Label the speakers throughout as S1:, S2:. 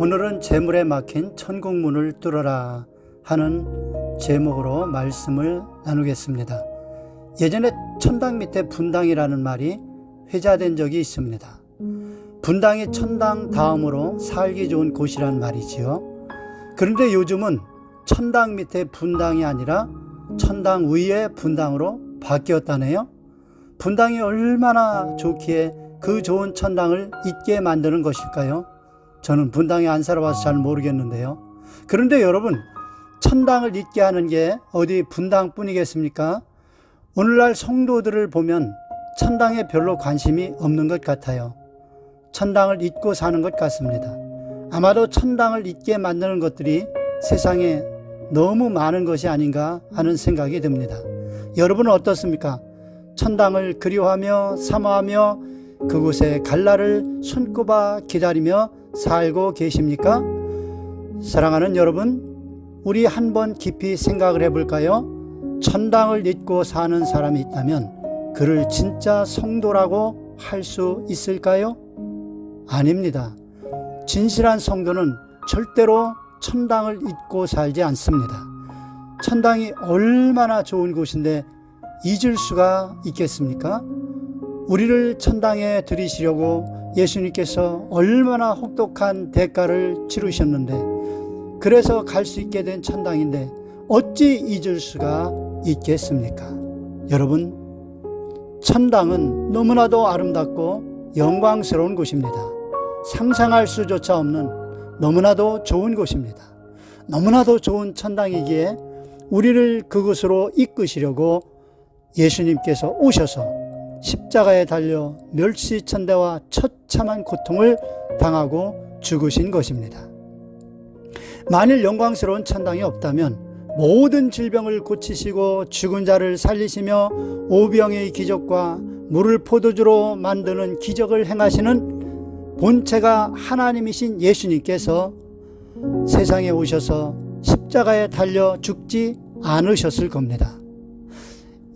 S1: 오늘은 재물에 막힌 천국문을 뚫어라 하는 제목으로 말씀을 나누겠습니다. 예전에 천당 밑에 분당이라는 말이 회자된 적이 있습니다. 분당이 천당 다음으로 살기 좋은 곳이란 말이지요. 그런데 요즘은 천당 밑에 분당이 아니라 천당 위에 분당으로 바뀌었다네요. 분당이 얼마나 좋기에 그 좋은 천당을 잊게 만드는 것일까요? 저는 분당에 안 살아봐서 잘 모르겠는데요. 그런데 여러분, 천당을 잊게 하는 게 어디 분당뿐이겠습니까? 오늘날 성도들을 보면 천당에 별로 관심이 없는 것 같아요. 천당을 잊고 사는 것 같습니다. 아마도 천당을 잊게 만드는 것들이 세상에 너무 많은 것이 아닌가 하는 생각이 듭니다. 여러분은 어떻습니까? 천당을 그리워하며 사모하며 그곳에 갈 날을 손꼽아 기다리며 살고 계십니까? 사랑하는 여러분, 우리 한번 깊이 생각을 해볼까요? 천당을 잊고 사는 사람이 있다면 그를 진짜 성도라고 할 수 있을까요? 아닙니다. 진실한 성도는 절대로 천당을 잊고 살지 않습니다. 천당이 얼마나 좋은 곳인데 잊을 수가 있겠습니까? 우리를 천당에 들이시려고 예수님께서 얼마나 혹독한 대가를 치르셨는데, 그래서 갈 수 있게 된 천당인데 어찌 잊을 수가 있겠습니까? 여러분, 천당은 너무나도 아름답고 영광스러운 곳입니다. 상상할 수조차 없는 너무나도 좋은 곳입니다. 너무나도 좋은 천당이기에 우리를 그곳으로 이끄시려고 예수님께서 오셔서 십자가에 달려 멸시천대와 처참한 고통을 당하고 죽으신 것입니다. 만일 영광스러운 천당이 없다면 모든 질병을 고치시고 죽은 자를 살리시며 오병의 기적과 물을 포도주로 만드는 기적을 행하시는 본체가 하나님이신 예수님께서 세상에 오셔서 십자가에 달려 죽지 않으셨을 겁니다.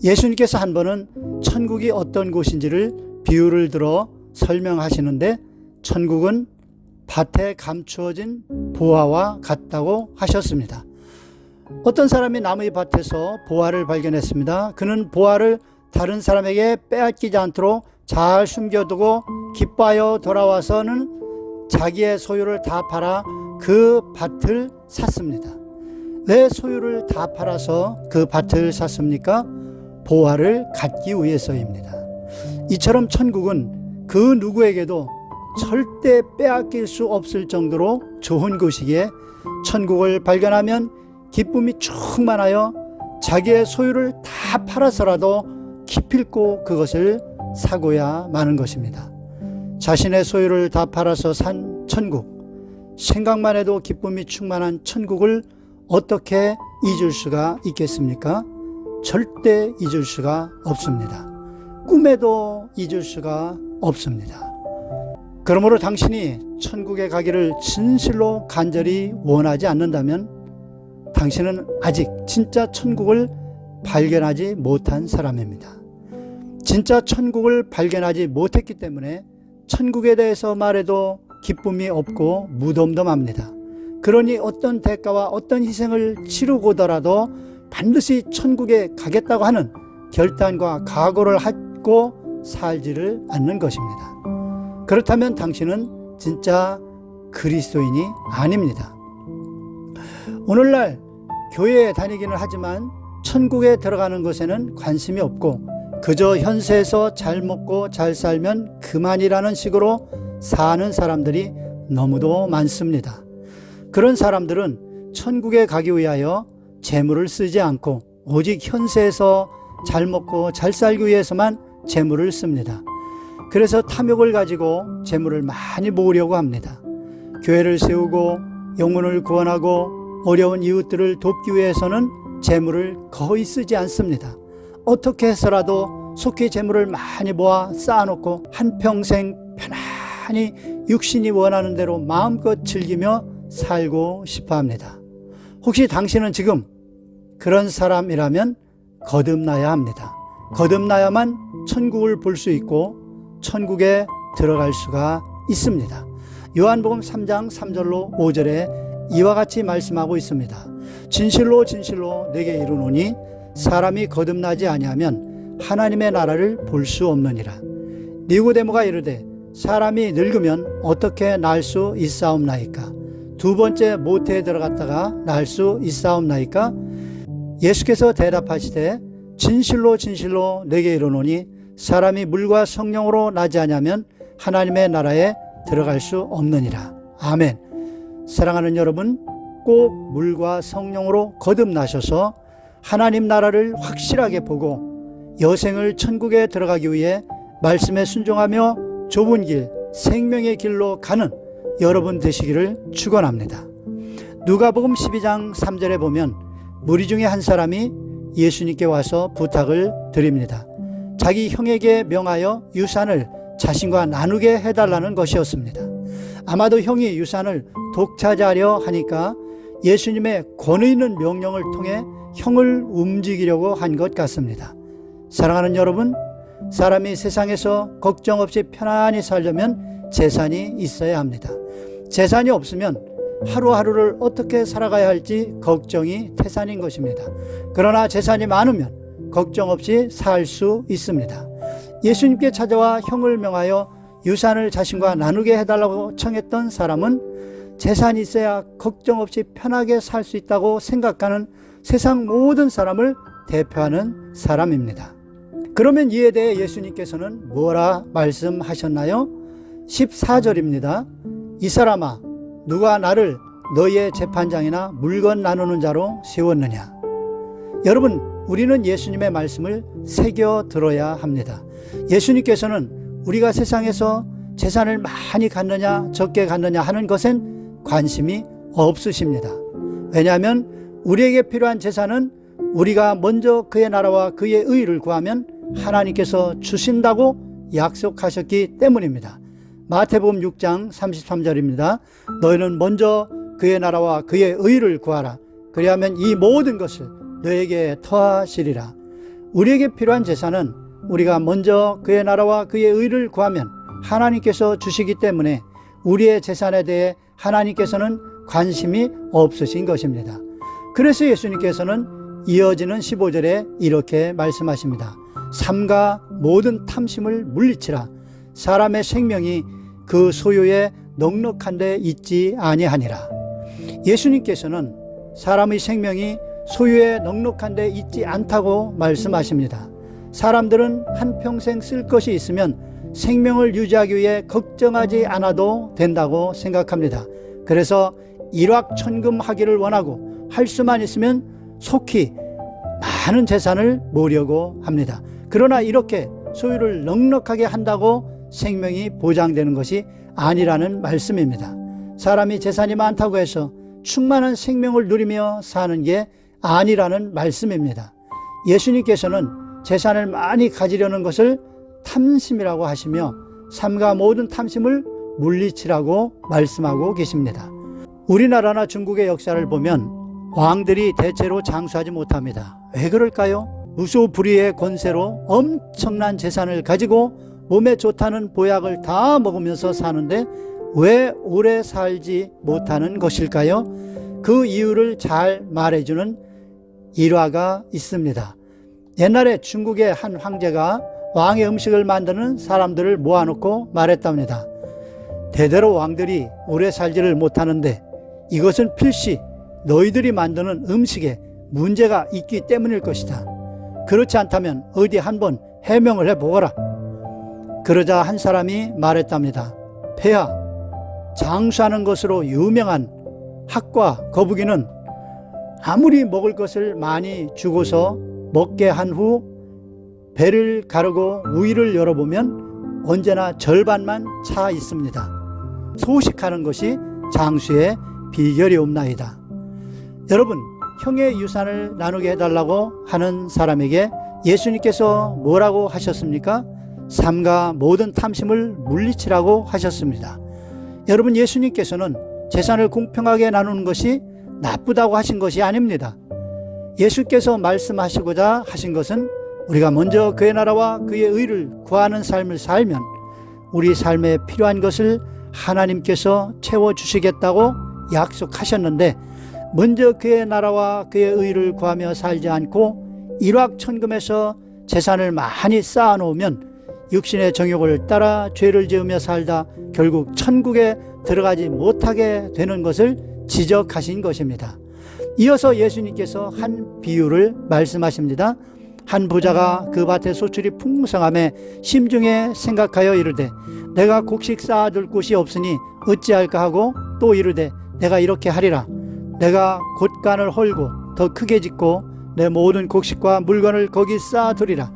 S1: 예수님께서 한 번은 천국이 어떤 곳인지를 비유를 들어 설명하시는데, 천국은 밭에 감추어진 보화와 같다고 하셨습니다. 어떤 사람이 남의 밭에서 보화를 발견했습니다. 그는 보화를 다른 사람에게 빼앗기지 않도록 잘 숨겨두고 기뻐하여 돌아와서는 자기의 소유를 다 팔아 그 밭을 샀습니다. 왜 소유를 다 팔아서 그 밭을 샀습니까? 보화를 갖기 위해서입니다. 이처럼 천국은 그 누구에게도 절대 빼앗길 수 없을 정도로 좋은 곳이기에 천국을 발견하면 기쁨이 충만하여 자기의 소유를 다 팔아서라도 기필코 그것을 사고야 마는 것입니다. 자신의 소유를 다 팔아서 산 천국, 생각만 해도 기쁨이 충만한 천국을 어떻게 잊을 수가 있겠습니까? 절대 잊을 수가 없습니다. 꿈에도 잊을 수가 없습니다. 그러므로 당신이 천국에 가기를 진실로 간절히 원하지 않는다면 당신은 아직 진짜 천국을 발견하지 못한 사람입니다. 진짜 천국을 발견하지 못했기 때문에 천국에 대해서 말해도 기쁨이 없고 무덤덤합니다. 그러니 어떤 대가와 어떤 희생을 치르고더라도 반드시 천국에 가겠다고 하는 결단과 각오를 하고 살지를 않는 것입니다. 그렇다면 당신은 진짜 그리스도인이 아닙니다. 오늘날 교회에 다니기는 하지만 천국에 들어가는 것에는 관심이 없고 그저 현세에서 잘 먹고 잘 살면 그만이라는 식으로 사는 사람들이 너무도 많습니다. 그런 사람들은 천국에 가기 위하여 재물을 쓰지 않고 오직 현세에서 잘 먹고 잘 살기 위해서만 재물을 씁니다. 그래서 탐욕을 가지고 재물을 많이 모으려고 합니다. 교회를 세우고 영혼을 구원하고 어려운 이웃들을 돕기 위해서는 재물을 거의 쓰지 않습니다. 어떻게 해서라도 속히 재물을 많이 모아 쌓아놓고 한평생 편안히 육신이 원하는 대로 마음껏 즐기며 살고 싶어합니다. 혹시 당신은 지금 그런 사람이라면 거듭나야 합니다. 거듭나야만 천국을 볼 수 있고 천국에 들어갈 수가 있습니다. 요한복음 3장 3절로 5절에 이와 같이 말씀하고 있습니다. 진실로 진실로 내게 이르노니 사람이 거듭나지 아니하면 하나님의 나라를 볼 수 없느니라. 니고데모가 이르되 사람이 늙으면 어떻게 날 수 있사옵나이까? 두 번째 모태에 들어갔다가 날 수 있사옵나이까? 예수께서 대답하시되 진실로 진실로 내게 이르노니 사람이 물과 성령으로 나지 아니하면 하나님의 나라에 들어갈 수 없느니라. 아멘. 사랑하는 여러분, 꼭 물과 성령으로 거듭나셔서 하나님 나라를 확실하게 보고 여생을 천국에 들어가기 위해 말씀에 순종하며 좁은 길, 생명의 길로 가는 여러분 되시기를 축원합니다. 누가복음 12장 3절에 보면 무리 중에 한 사람이 예수님께 와서 부탁을 드립니다. 자기 형에게 명하여 유산을 자신과 나누게 해달라는 것이었습니다. 아마도 형이 유산을 독차지하려 하니까 예수님의 권위 있는 명령을 통해 형을 움직이려고 한 것 같습니다. 사랑하는 여러분, 사람이 세상에서 걱정 없이 편안히 살려면 재산이 있어야 합니다. 재산이 없으면 하루하루를 어떻게 살아가야 할지 걱정이 태산인 것입니다. 그러나 재산이 많으면 걱정 없이 살 수 있습니다. 예수님께 찾아와 형을 명하여 유산을 자신과 나누게 해달라고 청했던 사람은 재산이 있어야 걱정 없이 편하게 살 수 있다고 생각하는 세상 모든 사람을 대표하는 사람입니다. 그러면 이에 대해 예수님께서는 뭐라 말씀하셨나요? 14절입니다. 이 사람아, 누가 나를 너희의 재판장이나 물건 나누는 자로 세웠느냐? 여러분, 우리는 예수님의 말씀을 새겨 들어야 합니다. 예수님께서는 우리가 세상에서 재산을 많이 갖느냐 적게 갖느냐 하는 것엔 관심이 없으십니다. 왜냐하면 우리에게 필요한 재산은 우리가 먼저 그의 나라와 그의 의를 구하면 하나님께서 주신다고 약속하셨기 때문입니다. 마태복음 6장 33절입니다. 너희는 먼저 그의 나라와 그의 의를 구하라. 그리하면 이 모든 것을 너에게 더하시리라. 우리에게 필요한 재산은 우리가 먼저 그의 나라와 그의 의를 구하면 하나님께서 주시기 때문에 우리의 재산에 대해 하나님께서는 관심이 없으신 것입니다. 그래서 예수님께서는 이어지는 15절에 이렇게 말씀하십니다. 삼가 모든 탐심을 물리치라. 사람의 생명이 그 소유에 넉넉한 데 있지 아니하니라. 예수님께서는 사람의 생명이 소유에 넉넉한 데 있지 않다고 말씀하십니다. 사람들은 한평생 쓸 것이 있으면 생명을 유지하기 위해 걱정하지 않아도 된다고 생각합니다. 그래서 일확천금하기를 원하고 할 수만 있으면 속히 많은 재산을 모으려고 합니다. 그러나 이렇게 소유를 넉넉하게 한다고 생명이 보장되는 것이 아니라는 말씀입니다. 사람이 재산이 많다고 해서 충만한 생명을 누리며 사는 게 아니라는 말씀입니다. 예수님께서는 재산을 많이 가지려는 것을 탐심이라고 하시며 삼가 모든 탐심을 물리치라고 말씀하고 계십니다. 우리나라나 중국의 역사를 보면 왕들이 대체로 장수하지 못합니다. 왜 그럴까요? 무소불위의 권세로 엄청난 재산을 가지고 몸에 좋다는 보약을 다 먹으면서 사는데 왜 오래 살지 못하는 것일까요? 그 이유를 잘 말해주는 일화가 있습니다. 옛날에 중국의 한 황제가 왕의 음식을 만드는 사람들을 모아놓고 말했답니다. 대대로 왕들이 오래 살지를 못하는데 이것은 필시 너희들이 만드는 음식에 문제가 있기 때문일 것이다. 그렇지 않다면 어디 한번 해명을 해보거라. 그러자 한 사람이 말했답니다. 폐하, 장수하는 것으로 유명한 학과 거북이는 아무리 먹을 것을 많이 주고서 먹게 한 후 배를 가르고 우위를 열어보면 언제나 절반만 차 있습니다. 소식하는 것이 장수의 비결이옵나이다. 여러분, 형의 유산을 나누게 해달라고 하는 사람에게 예수님께서 뭐라고 하셨습니까? 삼가 모든 탐심을 물리치라고 하셨습니다. 여러분, 예수님께서는 재산을 공평하게 나누는 것이 나쁘다고 하신 것이 아닙니다. 예수께서 말씀하시고자 하신 것은 우리가 먼저 그의 나라와 그의 의를 구하는 삶을 살면 우리 삶에 필요한 것을 하나님께서 채워주시겠다고 약속하셨는데 먼저 그의 나라와 그의 의를 구하며 살지 않고 일확천금해서 재산을 많이 쌓아놓으면 육신의 정욕을 따라 죄를 지으며 살다 결국 천국에 들어가지 못하게 되는 것을 지적하신 것입니다. 이어서 예수님께서 한 비유를 말씀하십니다. 한 부자가 그 밭의 소출이 풍성함에 심중에 생각하여 이르되 내가 곡식 쌓아둘 곳이 없으니 어찌할까 하고 또 이르되 내가 이렇게 하리라. 내가 곳간을 헐고 더 크게 짓고 내 모든 곡식과 물건을 거기 쌓아두리라.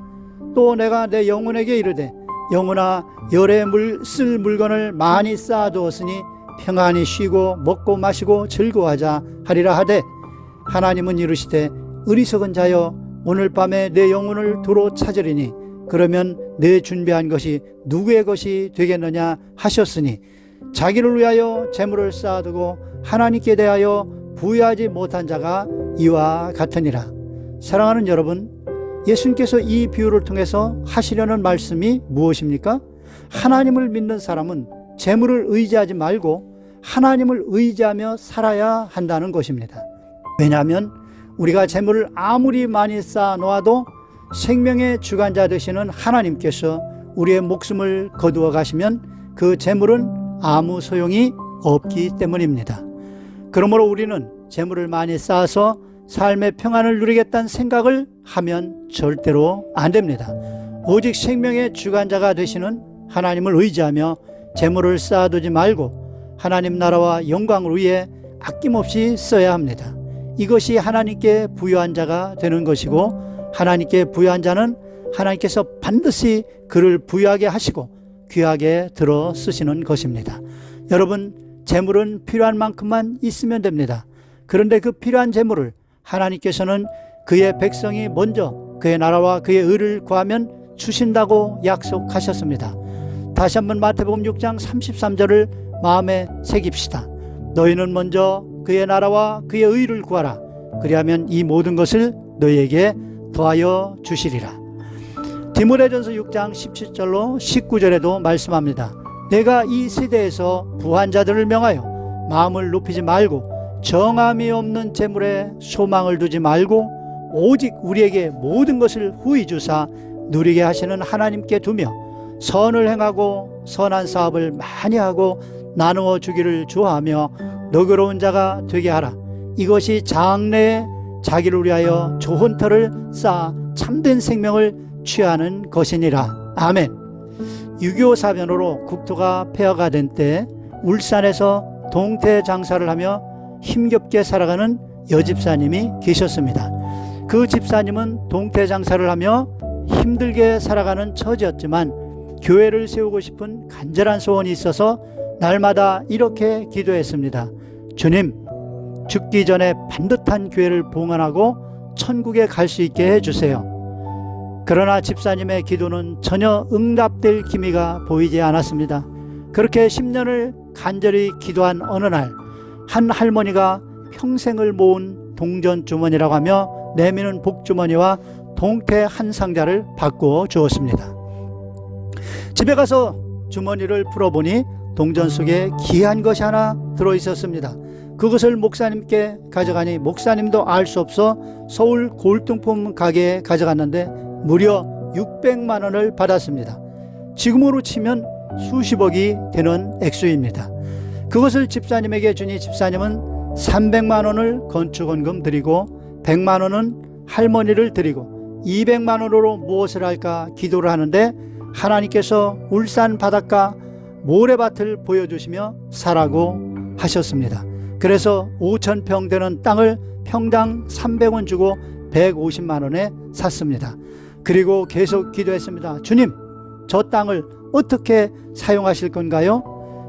S1: 또 내가 내 영혼에게 이르되 영혼아 열에 쓸 물건을 많이 쌓아두었으니 평안히 쉬고 먹고 마시고 즐거워하자 하리라 하되 하나님은 이르시되 어리석은 자여 오늘 밤에 내 영혼을 도로 찾으리니 그러면 내 준비한 것이 누구의 것이 되겠느냐 하셨으니 자기를 위하여 재물을 쌓아두고 하나님께 대하여 부유하지 못한 자가 이와 같으니라. 사랑하는 여러분, 예수님께서 이 비유를 통해서 하시려는 말씀이 무엇입니까? 하나님을 믿는 사람은 재물을 의지하지 말고 하나님을 의지하며 살아야 한다는 것입니다. 왜냐하면 우리가 재물을 아무리 많이 쌓아 놓아도 생명의 주관자 되시는 하나님께서 우리의 목숨을 거두어 가시면 그 재물은 아무 소용이 없기 때문입니다. 그러므로 우리는 재물을 많이 쌓아서 삶의 평안을 누리겠다는 생각을 하면 절대로 안 됩니다. 오직 생명의 주관자가 되시는 하나님을 의지하며 재물을 쌓아두지 말고 하나님 나라와 영광을 위해 아낌없이 써야 합니다. 이것이 하나님께 부유한 자가 되는 것이고 하나님께 부유한 자는 하나님께서 반드시 그를 부유하게 하시고 귀하게 들어 쓰시는 것입니다. 여러분, 재물은 필요한 만큼만 있으면 됩니다. 그런데 그 필요한 재물을 하나님께서는 그의 백성이 먼저 그의 나라와 그의 의를 구하면 주신다고 약속하셨습니다. 다시 한번 마태복음 6장 33절을 마음에 새깁시다. 너희는 먼저 그의 나라와 그의 의를 구하라. 그리하면 이 모든 것을 너희에게 더하여 주시리라. 디모데전서 6장 17절로 19절에도 말씀합니다. 내가 이 세대에서 부한 자들을 명하여 마음을 높이지 말고 정함이 없는 재물에 소망을 두지 말고 오직 우리에게 모든 것을 후히 주사 누리게 하시는 하나님께 두며 선을 행하고 선한 사업을 많이 하고 나누어 주기를 좋아하며 너그러운 자가 되게 하라. 이것이 장래에 자기를 위하여 좋은 터를 쌓아 참된 생명을 취하는 것이니라. 아멘. 6.25 사변으로 국토가 폐허가 된 때 울산에서 동태 장사를 하며 힘겹게 살아가는 여집사님이 계셨습니다. 그 집사님은 동태 장사를 하며 힘들게 살아가는 처지였지만 교회를 세우고 싶은 간절한 소원이 있어서 날마다 이렇게 기도했습니다. 주님, 죽기 전에 반듯한 교회를 봉헌하고 천국에 갈 수 있게 해주세요. 그러나 집사님의 기도는 전혀 응답될 기미가 보이지 않았습니다. 그렇게 10년을 간절히 기도한 어느 날 한 할머니가 평생을 모은 동전주머니라고 하며 내미는 복주머니와 동태 한 상자를 바꾸어 주었습니다. 집에 가서 주머니를 풀어보니 동전 속에 귀한 것이 하나 들어있었습니다. 그것을 목사님께 가져가니 목사님도 알 수 없어 서울 골동품 가게에 가져갔는데 무려 600만 원을 받았습니다. 지금으로 치면 수십억이 되는 액수입니다. 그것을 집사님에게 주니 집사님은 300만 원을 건축원금 드리고 100만 원은 할머니를 드리고 200만 원으로 무엇을 할까 기도를 하는데 하나님께서 울산 바닷가 모래밭을 보여주시며 사라고 하셨습니다. 그래서 5,000평 되는 땅을 평당 300원 주고 150만 원에 샀습니다. 그리고 계속 기도했습니다. 주님, 저 땅을 어떻게 사용하실 건가요?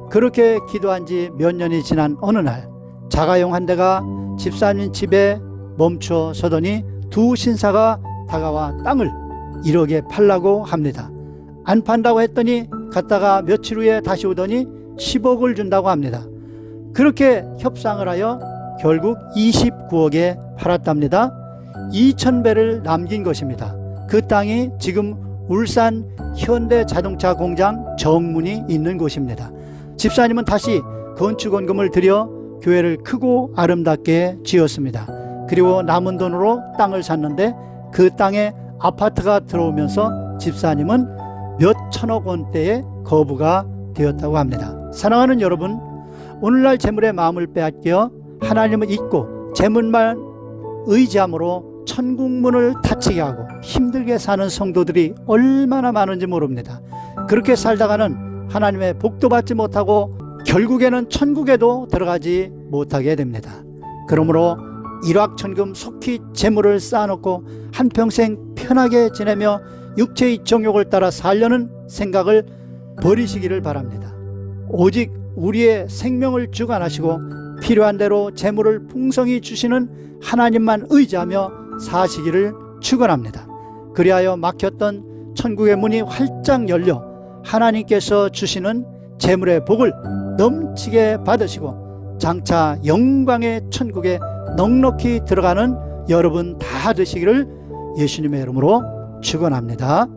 S1: 그렇게 기도한 지 몇 년이 지난 어느 날 자가용 한 대가 집사님 집에 멈춰 서더니 두 신사가 다가와 땅을 1억에 팔라고 합니다. 안 판다고 했더니 갔다가 며칠 후에 다시 오더니 10억을 준다고 합니다. 그렇게 협상을 하여 결국 29억에 팔았답니다. 2,000배를 남긴 것입니다. 그 땅이 지금 울산 현대자동차 공장 정문이 있는 곳입니다. 집사님은 다시 건축원금을 들여 교회를 크고 아름답게 지었습니다. 그리고 남은 돈으로 땅을 샀는데 그 땅에 아파트가 들어오면서 집사님은 몇 천억 원대의 거부가 되었다고 합니다. 사랑하는 여러분, 오늘날 재물의 마음을 빼앗겨 하나님을 잊고 재물만 의지함으로 천국문을 닫히게 하고 힘들게 사는 성도들이 얼마나 많은지 모릅니다. 그렇게 살다가는 하나님의 복도 받지 못하고 결국에는 천국에도 들어가지 못하게 됩니다. 그러므로 일확천금 속히 재물을 쌓아놓고 한평생 편하게 지내며 육체의 정욕을 따라 살려는 생각을 버리시기를 바랍니다. 오직 우리의 생명을 주관하시고 필요한 대로 재물을 풍성히 주시는 하나님만 의지하며 사시기를 축원합니다. 그리하여 막혔던 천국의 문이 활짝 열려 하나님께서 주시는 재물의 복을 넘치게 받으시고 장차 영광의 천국에 넉넉히 들어가는 여러분 다 되시기를 예수님의 이름으로 축원합니다.